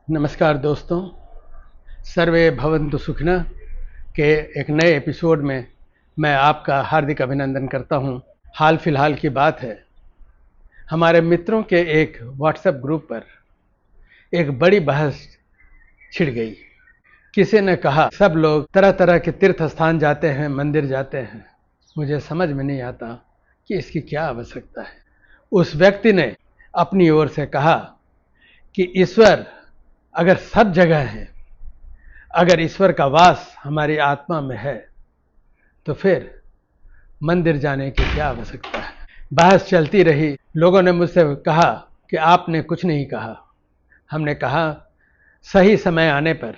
नमस्कार दोस्तों, सर्वे भवन्तु सुखिनः के एक नए एपिसोड में मैं आपका हार्दिक अभिनंदन करता हूं। हाल फिलहाल की बात है, हमारे मित्रों के एक व्हाट्सएप ग्रुप पर एक बड़ी बहस छिड़ गई। किसी ने कहा सब लोग तरह तरह के तीर्थ स्थान जाते हैं, मंदिर जाते हैं, मुझे समझ में नहीं आता कि इसकी क्या आवश्यकता है। उस व्यक्ति ने अपनी ओर से कहा कि ईश्वर अगर सब जगह है, अगर ईश्वर का वास हमारी आत्मा में है, तो फिर मंदिर जाने की क्या आवश्यकता है। बहस चलती रही। लोगों ने मुझसे कहा कि आपने कुछ नहीं कहा। हमने कहा सही समय आने पर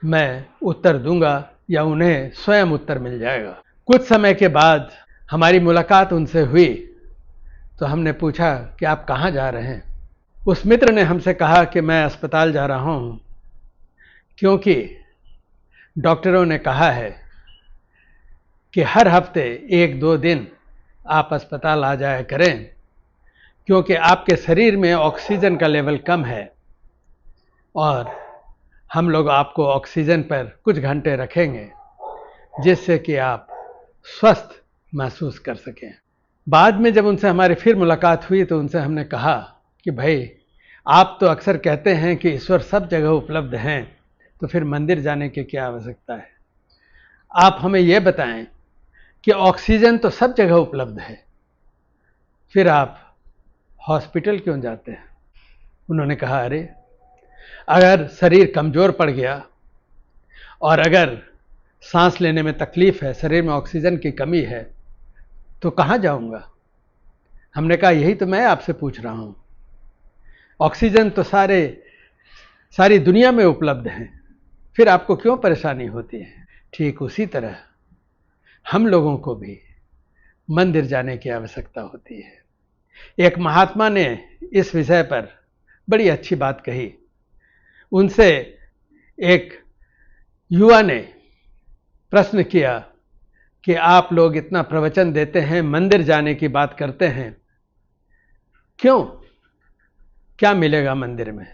मैं उत्तर दूंगा या उन्हें स्वयं उत्तर मिल जाएगा। कुछ समय के बाद हमारी मुलाकात उनसे हुई तो हमने पूछा कि आप कहाँ जा रहे हैं। उस मित्र ने हमसे कहा कि मैं अस्पताल जा रहा हूँ, क्योंकि डॉक्टरों ने कहा है कि हर हफ्ते 1-2 दिन आप अस्पताल आ जाया करें, क्योंकि आपके शरीर में ऑक्सीजन का लेवल कम है और हम लोग आपको ऑक्सीजन पर कुछ घंटे रखेंगे जिससे कि आप स्वस्थ महसूस कर सकें। बाद में जब उनसे हमारी फिर मुलाकात हुई तो उनसे हमने कहा कि भाई, आप तो अक्सर कहते हैं कि ईश्वर सब जगह उपलब्ध हैं, तो फिर मंदिर जाने की क्या आवश्यकता है। आप हमें यह बताएं कि ऑक्सीजन तो सब जगह उपलब्ध है, फिर आप हॉस्पिटल क्यों जाते हैं। उन्होंने कहा, अरे अगर शरीर कमज़ोर पड़ गया और अगर सांस लेने में तकलीफ है, शरीर में ऑक्सीजन की कमी है, तो कहाँ जाऊंगा। हमने कहा यही तो मैं आपसे पूछ रहा हूँ। ऑक्सीजन तो सारी दुनिया में उपलब्ध है, फिर आपको क्यों परेशानी होती है। ठीक उसी तरह हम लोगों को भी मंदिर जाने की आवश्यकता होती है। एक महात्मा ने इस विषय पर बड़ी अच्छी बात कही। उनसे एक युवा ने प्रश्न किया कि आप लोग इतना प्रवचन देते हैं, मंदिर जाने की बात करते हैं, क्यों, क्या मिलेगा मंदिर में।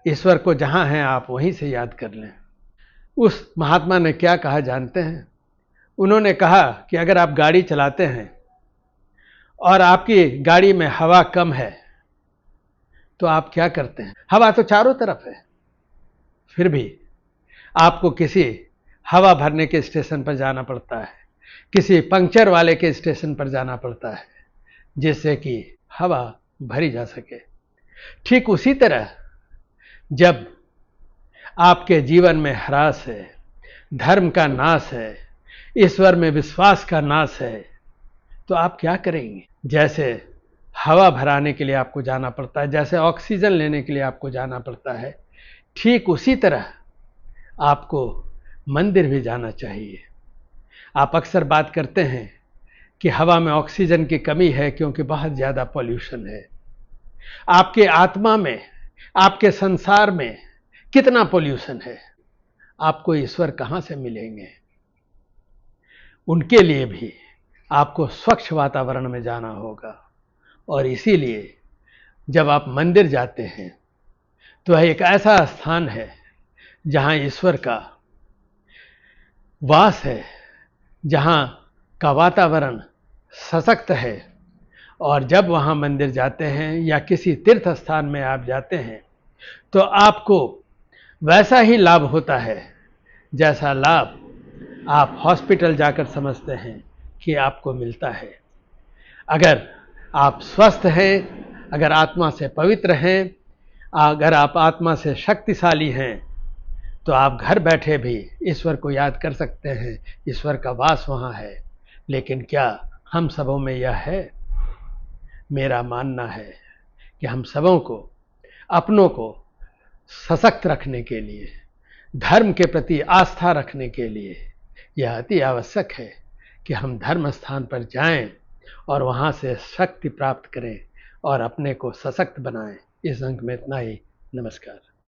ईश्वर को जहां हैं आप वहीं से याद कर लें। उस महात्मा ने क्या कहा जानते हैं। उन्होंने कहा कि अगर आप गाड़ी चलाते हैं और आपकी गाड़ी में हवा कम है तो आप क्या करते हैं। हवा तो चारों तरफ है, फिर भी आपको किसी हवा भरने के स्टेशन पर जाना पड़ता है, किसी पंक्चर वाले के स्टेशन पर जाना पड़ता है, जिससे कि हवा भरी जा सके। ठीक उसी तरह जब आपके जीवन में ह्रास है, धर्म का नाश है, ईश्वर में विश्वास का नाश है, तो आप क्या करेंगे। जैसे हवा भराने के लिए आपको जाना पड़ता है, जैसे ऑक्सीजन लेने के लिए आपको जाना पड़ता है, ठीक उसी तरह आपको मंदिर भी जाना चाहिए। आप अक्सर बात करते हैं कि हवा में ऑक्सीजन की कमी है क्योंकि बहुत ज़्यादा पॉल्यूशन है। आपके आत्मा में, आपके संसार में कितना पॉल्यूशन है, आपको ईश्वर कहाँ से मिलेंगे। उनके लिए भी आपको स्वच्छ वातावरण में जाना होगा। और इसीलिए जब आप मंदिर जाते हैं तो एक ऐसा स्थान है जहाँ ईश्वर का वास है, जहाँ का वातावरण सशक्त है। और जब वहाँ मंदिर जाते हैं या किसी तीर्थ स्थान में आप जाते हैं तो आपको वैसा ही लाभ होता है जैसा लाभ आप हॉस्पिटल जाकर समझते हैं कि आपको मिलता है। अगर आप स्वस्थ हैं, अगर आत्मा से पवित्र हैं, अगर आप आत्मा से शक्तिशाली हैं, तो आप घर बैठे भी ईश्वर को याद कर सकते हैं। ईश्वर का वास वहाँ है। लेकिन क्या हम सबों में यह है। मेरा मानना है कि हम सबों को अपनों को सशक्त रखने के लिए, धर्म के प्रति आस्था रखने के लिए यह अति आवश्यक है कि हम धर्म स्थान पर जाएं और वहाँ से शक्ति प्राप्त करें और अपने को सशक्त बनाएं। इस अंक में इतना ही। नमस्कार।